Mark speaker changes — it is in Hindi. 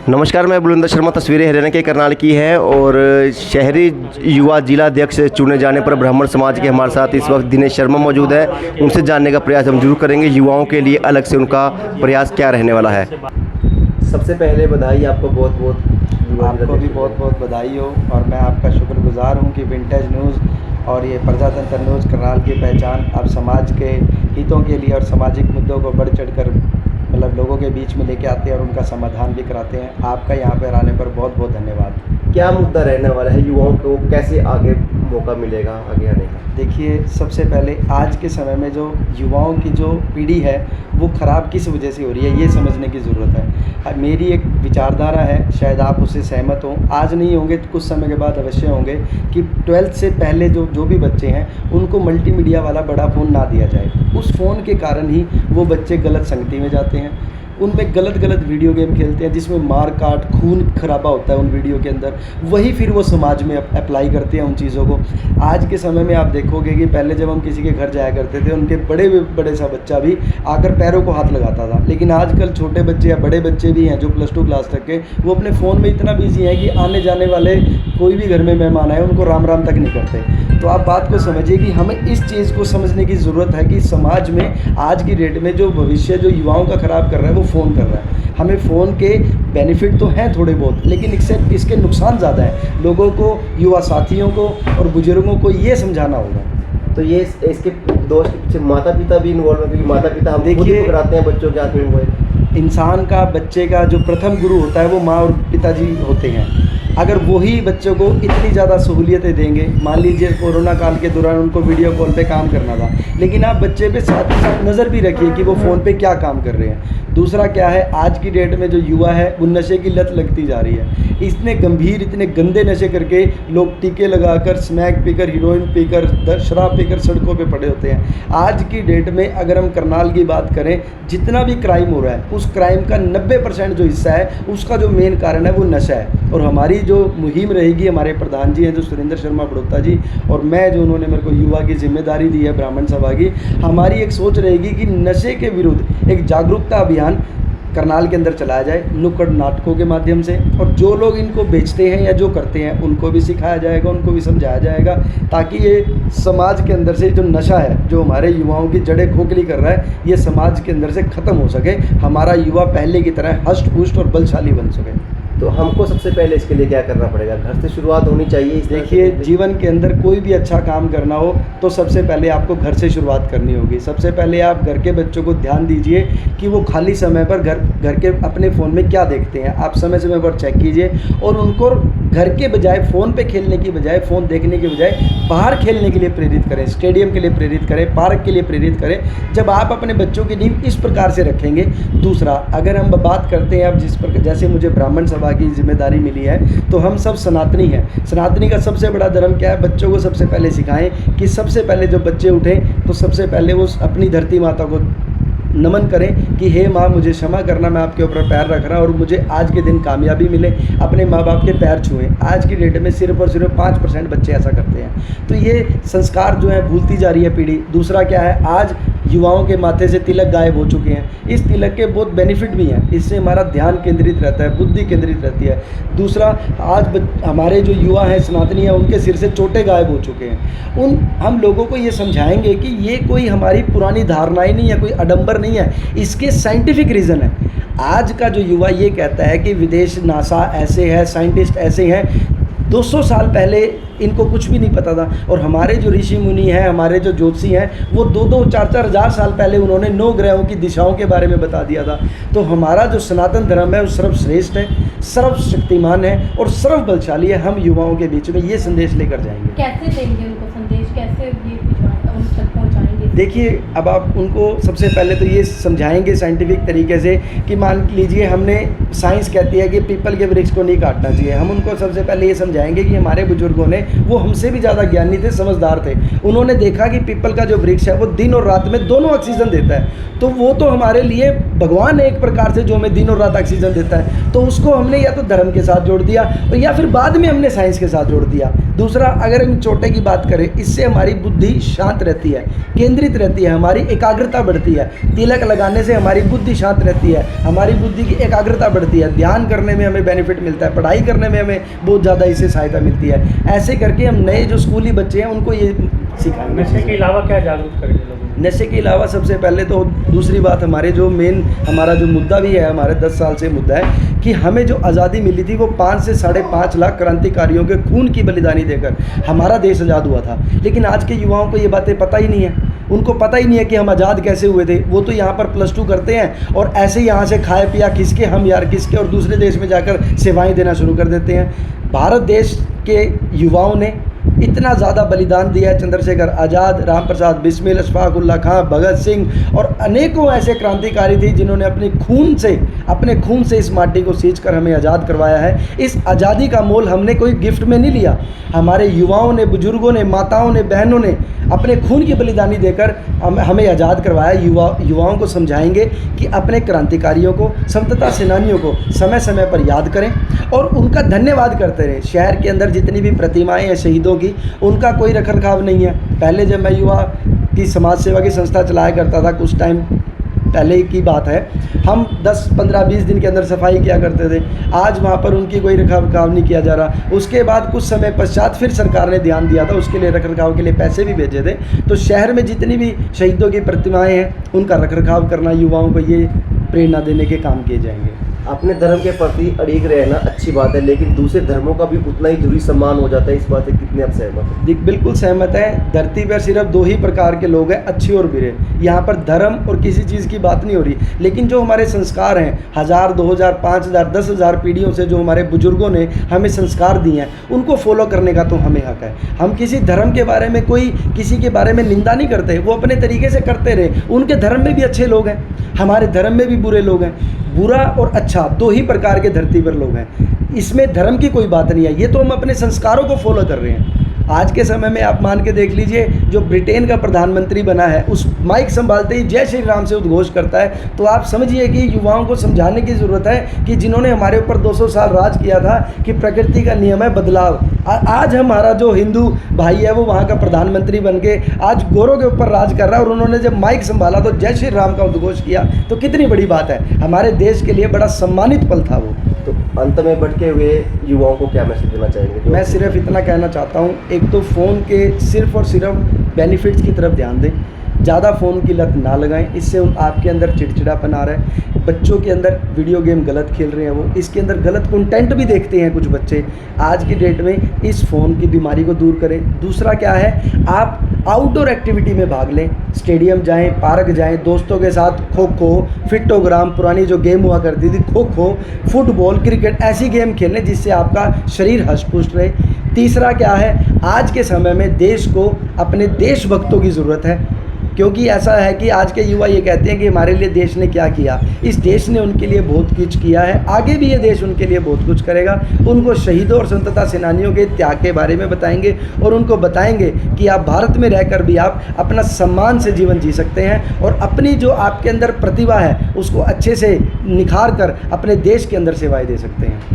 Speaker 1: नमस्कार, मैं बुलंदर शर्मा। तस्वीरें हरियाणा के करनाल की है और शहरी युवा जिला अध्यक्ष चुने जाने पर ब्राह्मण समाज के हमारे साथ इस वक्त दिनेश शर्मा मौजूद है। उनसे जानने का प्रयास हम जरूर करेंगे, युवाओं के लिए अलग से उनका प्रयास क्या रहने वाला है। सबसे पहले बधाई आपको, बहुत बहुत।
Speaker 2: आपको भी बहुत बहुत बधाई हो और मैं आपका शुक्रगुजार हूं कि विंटेज न्यूज़ और ये प्रजातंत्र न्यूज़ करनाल की पहचान आप समाज के हितों के लिए और सामाजिक मुद्दों को बढ़ चढ़ कर मतलब लोगों के बीच में लेके आते हैं और उनका समाधान भी कराते हैं। आपका यहाँ पर आने पर बहुत बहुत धन्यवाद।
Speaker 1: क्या मुद्दा रहने वाला है, युवाओं को कैसे आगे मौका मिलेगा आगे आने का?
Speaker 2: देखिए, सबसे पहले आज के समय में जो युवाओं की जो पीढ़ी है वो ख़राब किस वजह से हो रही है ये समझने की ज़रूरत है। मेरी एक विचारधारा है, शायद आप उससे सहमत हों, आज नहीं होंगे तो कुछ समय के बाद अवश्य होंगे, कि 12th से पहले जो भी बच्चे हैं उनको मल्टीमीडिया वाला बड़ा फ़ोन ना दिया जाए। उस फ़ोन के कारण ही वो बच्चे गलत संगति में जाते हैं, उनमें गलत वीडियो गेम खेलते हैं जिसमें मार काट खून खराबा होता है उन वीडियो के अंदर। वही फिर वो समाज में अप्लाई करते हैं उन चीज़ों को। आज के समय में आप देखोगे कि पहले जब हम किसी के घर जाया करते थे उनके बड़े सा बच्चा भी आकर पैरों को हाथ लगाता था, लेकिन आजकल छोटे बच्चे या बड़े बच्चे भी हैं जो +2 क्लास तक के, वो अपने फ़ोन में इतना बिजी हैं कि आने जाने वाले कोई भी घर में मेहमान आए उनको राम राम तक नहीं करते। तो आप बात को समझिए कि हमें इस चीज़ को समझने की ज़रूरत है कि समाज में आज की डेट में जो भविष्य जो युवाओं का ख़राब कर रहा है वो फ़ोन कर रहा है। हमें फ़ोन के बेनिफिट तो हैं थोड़े बहुत, लेकिन इसके नुकसान ज़्यादा हैं। लोगों को, युवा साथियों को और बुजुर्गों को ये समझाना होगा।
Speaker 1: तो ये इसके दोष के पीछे माता पिता भी इन्वॉल्व है, क्योंकि माता पिता हम देखिए पकड़ाते हैं बच्चों के हाथ में मोबाइल।
Speaker 2: इंसान का, बच्चे का जो प्रथम गुरु होता है वो माँ और पिताजी होते हैं। अगर वही बच्चों को इतनी ज़्यादा सहूलियतें देंगे, मान लीजिए कोरोना काल के दौरान उनको वीडियो कॉल पे काम करना था, लेकिन आप बच्चे पे साथ ही साथ नज़र भी रखिए कि वो फ़ोन पे क्या काम कर रहे हैं। दूसरा क्या है, आज की डेट में जो युवा है वो नशे की लत लगती जा रही है। इतने गंभीर, इतने गंदे नशे करके लोग टीके लगाकर, स्मैक पीकर, हीरोइन पीकर, शराब पीकर सड़कों पे पड़े होते हैं। आज की डेट में अगर हम करनाल की बात करें, जितना भी क्राइम हो रहा है उस क्राइम का 90% जो हिस्सा है उसका जो मेन कारण है वो नशा है। और हमारी जो मुहिम रहेगी, हमारे प्रधान जी हैं जो सुरेंद्र शर्मा बड़ोता जी, और मैं जो उन्होंने मेरे को युवा की जिम्मेदारी दी है ब्राह्मण सभा की, हमारी एक सोच रहेगी कि नशे के विरुद्ध एक जागरूकता अभियान करनाल के अंदर चलाया जाए, नुक्कड़ नाटकों के माध्यम से। और जो लोग इनको बेचते हैं या जो करते हैं उनको भी सिखाया जाएगा, उनको भी समझाया जाएगा, ताकि ये समाज के अंदर से जो नशा है जो हमारे युवाओं की जड़ें खोखली कर रहा है, ये समाज के अंदर से ख़त्म हो सके, हमारा युवा पहले की तरह हष्ट पुष्ट और बलशाली बन सके।
Speaker 1: तो हमको सबसे पहले इसके लिए क्या करना पड़ेगा? घर से शुरुआत होनी चाहिए।
Speaker 2: देखिए, जीवन के अंदर कोई भी अच्छा काम करना हो तो सबसे पहले आपको घर से शुरुआत करनी होगी। सबसे पहले आप घर के बच्चों को ध्यान दीजिए कि वो खाली समय पर घर के अपने फ़ोन में क्या देखते हैं, आप समय समय पर चेक कीजिए और उनको घर के बजाय, फ़ोन पे खेलने की बजाय, फ़ोन देखने के बजाय बाहर खेलने के लिए प्रेरित करें, स्टेडियम के लिए प्रेरित करें, पार्क के लिए प्रेरित करें। जब आप अपने बच्चों की नींव इस प्रकार से रखेंगे। दूसरा, अगर हम बात करते हैं अब जिस प्रकार, जैसे मुझे ब्राह्मण सभा की जिम्मेदारी मिली है, तो हम सब सनातनी हैं। सनातनी का सबसे बड़ा धर्म क्या है? बच्चों को सबसे पहले सिखाएं कि सबसे पहले जब बच्चे उठें तो सबसे पहले वो अपनी धरती माता को नमन करें कि हे माँ, मुझे क्षमा करना, मैं आपके ऊपर पैर रख रहा हूँ और मुझे आज के दिन कामयाबी मिले। अपने माँ बाप के पैर छुएं। आज की डेट में सिर्फ और सिर्फ 5% बच्चे ऐसा करते हैं। तो ये संस्कार जो है भूलती जा रही है पीढ़ी। दूसरा क्या है, आज युवाओं के माथे से तिलक गायब हो चुके हैं। इस तिलक के बहुत बेनिफिट भी हैं, इससे हमारा ध्यान केंद्रित रहता है, बुद्धि केंद्रित रहती है। दूसरा, आज हमारे जो युवा हैं, सनातनी हैं, उनके सिर से चोटे गायब हो चुके हैं। हम लोगों को ये समझाएंगे कि ये कोई हमारी पुरानी धारणाएं नहीं है, कोई आडंबर नहीं है, इसके साइंटिफिक रीज़न है। आज का जो युवा ये कहता है कि विदेश, नासा ऐसे है, साइंटिस्ट ऐसे हैं, 200 साल पहले इनको कुछ भी नहीं पता था। और हमारे जो ऋषि मुनि हैं, हमारे जो ज्योतिषी हैं, वो 2-2, 4-4 हज़ार साल पहले उन्होंने 9 ग्रहों की दिशाओं के बारे में बता दिया था। तो हमारा जो सनातन धर्म है वो सर्वश्रेष्ठ है, सर्वशक्तिमान है और सर्वबलशाली है। हम युवाओं के बीच में ये संदेश लेकर जाएंगे।
Speaker 3: कैसे देंगे उनको संदेश, कैसे ये उन तक पहुँचाएंगे?
Speaker 2: देखिए, अब आप उनको सबसे पहले तो ये समझाएंगे साइंटिफिक तरीके से कि मान लीजिए हमने, साइंस कहती है कि पीपल के वृक्ष को नहीं काटना चाहिए। हम उनको सबसे पहले ये समझाएंगे कि हमारे बुजुर्गों ने, वो हमसे भी ज़्यादा ज्ञानी थे, समझदार थे। उन्होंने देखा कि पीपल का जो वृक्ष है वो दिन और रात में दोनों ऑक्सीजन देता है, तो वो तो हमारे लिए भगवान है एक प्रकार से, जो हमें दिन और रात ऑक्सीजन देता है। तो उसको हमने या तो धर्म के साथ जोड़ दिया और या फिर बाद में हमने साइंस के साथ जोड़ दिया। दूसरा, अगर हम चोटे की बात करें, इससे हमारी बुद्धि शांत रहती है, केंद्रित रहती है, हमारी एकाग्रता बढ़ती है। तिलक लगाने से हमारी बुद्धि शांत रहती है, हमारी बुद्धि की एकाग्रता बढ़ती है, ध्यान करने में हमें बेनिफिट मिलता है, पढ़ाई करने में हमें बहुत ज़्यादा इससे सहायता मिलती है। ऐसे करके हम नए जो स्कूली बच्चे हैं उनको ये सिखाएंगे।
Speaker 4: नशे के अलावा क्या जागरूक करेंगे लोगों को?
Speaker 2: नशे के अलावा सबसे पहले तो दूसरी बात, हमारे जो मेन हमारा जो मुद्दा भी है, हमारे 10 साल से मुद्दा है कि हमें जो आज़ादी मिली थी वो 5 से 5.5 लाख क्रांतिकारियों के खून की बलिदानी देकर हमारा देश आज़ाद हुआ था। लेकिन आज के युवाओं को ये बातें पता ही नहीं है, उनको पता ही नहीं है कि हम आज़ाद कैसे हुए थे। वो तो यहाँ पर +2 करते हैं और ऐसे ही यहाँ से खाए पिया खिसके हम यार किसके और दूसरे देश में जाकर सेवाएं देना शुरू कर देते हैं। भारत देश के युवाओं ने इतना ज़्यादा बलिदान दिया है, चंद्रशेखर आज़ाद, राम प्रसाद बिस्मिल, अशफाक उल्लाह खां, भगत सिंह और अनेकों ऐसे क्रांतिकारी थे जिन्होंने अपने खून से इस माटी को सींच कर हमें आज़ाद करवाया है। इस आज़ादी का मोल हमने कोई गिफ्ट में नहीं लिया, हमारे युवाओं ने, बुजुर्गों ने, माताओं ने, बहनों ने अपने खून की बलिदानी देकर हमें आज़ाद करवाया। युवाओं को समझाएंगे कि अपने क्रांतिकारियों को, स्वतंत्रता सेनानियों को समय समय पर याद करें और उनका धन्यवाद करते रहें। शहर के अंदर जितनी भी प्रतिमाएं हैं शहीदों की, उनका कोई रखरखाव नहीं है। पहले जब मैं युवा की समाज सेवा की संस्था चलाया करता था, कुछ टाइम पहले की बात है, हम 10, 15, 20 दिन के अंदर सफाई किया करते थे। आज वहाँ पर उनकी कोई रखरखाव नहीं किया जा रहा। उसके बाद कुछ समय पश्चात फिर सरकार ने ध्यान दिया था, उसके लिए रखरखाव के लिए पैसे भी भेजे थे। तो शहर में जितनी भी शहीदों की प्रतिमाएं हैं उनका रखरखाव करना, युवाओं को ये प्रेरणा देने के काम किए जाएंगे।
Speaker 1: अपने धर्म के प्रति अड़िग रहना अच्छी बात है, लेकिन दूसरे धर्मों का भी उतना ही जरूरी सम्मान हो जाता है। इस बात से कितने आप सहमत हैं?
Speaker 2: बिल्कुल सहमत है। धरती पर सिर्फ 2 ही प्रकार के लोग हैं, अच्छे और बुरे। यहाँ पर धर्म और किसी चीज़ की बात नहीं हो रही, लेकिन जो हमारे संस्कार हैं, 1000, 2000, 5000, 10,000 पीढ़ियों से जो हमारे बुजुर्गों ने हमें संस्कार दिए हैं, उनको फॉलो करने का तो हमें हक है। हम किसी धर्म के बारे में, कोई किसी के बारे में निंदा नहीं करते, वो अपने तरीके से करते रहे। उनके धर्म में भी अच्छे लोग हैं, हमारे धर्म में भी बुरे लोग हैं। बुरा और अच्छा 2 ही प्रकार के धरती पर लोग हैं, इसमें धर्म की कोई बात नहीं है। ये तो हम अपने संस्कारों को फॉलो कर रहे हैं। आज के समय में आप मान के देख लीजिए, जो ब्रिटेन का प्रधानमंत्री बना है, उस माइक संभालते ही जय श्री राम से उद्घोष करता है। तो आप समझिए कि युवाओं को समझाने की ज़रूरत है कि जिन्होंने हमारे ऊपर 200 साल राज किया था कि प्रकृति का नियम है बदलाव। आज हमारा जो हिंदू भाई है वो वहाँ का प्रधानमंत्री बन के आज गोरों के ऊपर राज कर रहा है, और उन्होंने जब माइक संभाला तो जय श्री राम का उद्घोष किया, तो कितनी बड़ी बात है। हमारे देश के लिए बड़ा सम्मानित पल था वो।
Speaker 1: तो अंत में भटके हुए युवाओं को क्या मैसेज देना चाहेंगे?
Speaker 2: मैं सिर्फ इतना कहना चाहता हूँ, एक तो फ़ोन के सिर्फ और सिर्फ बेनिफिट्स की तरफ ध्यान दें, ज़्यादा फ़ोन की लत ना लगाएं, इससे आपके अंदर चिड़चिड़ापन आ रहा है। बच्चों के अंदर वीडियो गेम गलत खेल रहे हैं, वो इसके अंदर गलत कंटेंट भी देखते हैं कुछ बच्चे। आज की डेट में इस फ़ोन की बीमारी को दूर करें। दूसरा क्या है, आप आउटडोर एक्टिविटी में भाग लें, स्टेडियम जाएं, पार्क जाएं, दोस्तों के साथ खो खो, फिटोग्राम, पुरानी जो गेम हुआ करती थी, खो खो, फुटबॉल, क्रिकेट, ऐसी गेम खेलें जिससे आपका शरीर हष्ट-पुष्ट रहे। तीसरा क्या है, आज के समय में देश को अपने देशभक्तों की ज़रूरत है, क्योंकि ऐसा है कि आज के युवा ये कहते हैं कि हमारे लिए देश ने क्या किया। इस देश ने उनके लिए बहुत कुछ किया है, आगे भी ये देश उनके लिए बहुत कुछ करेगा। उनको शहीदों और स्वतंत्रता सेनानियों के त्याग के बारे में बताएंगे और उनको बताएंगे कि आप भारत में रहकर भी आप अपना सम्मान से जीवन जी सकते हैं और अपनी जो आपके अंदर प्रतिभा है उसको अच्छे से निखार कर अपने देश के अंदर सेवाएं दे सकते हैं।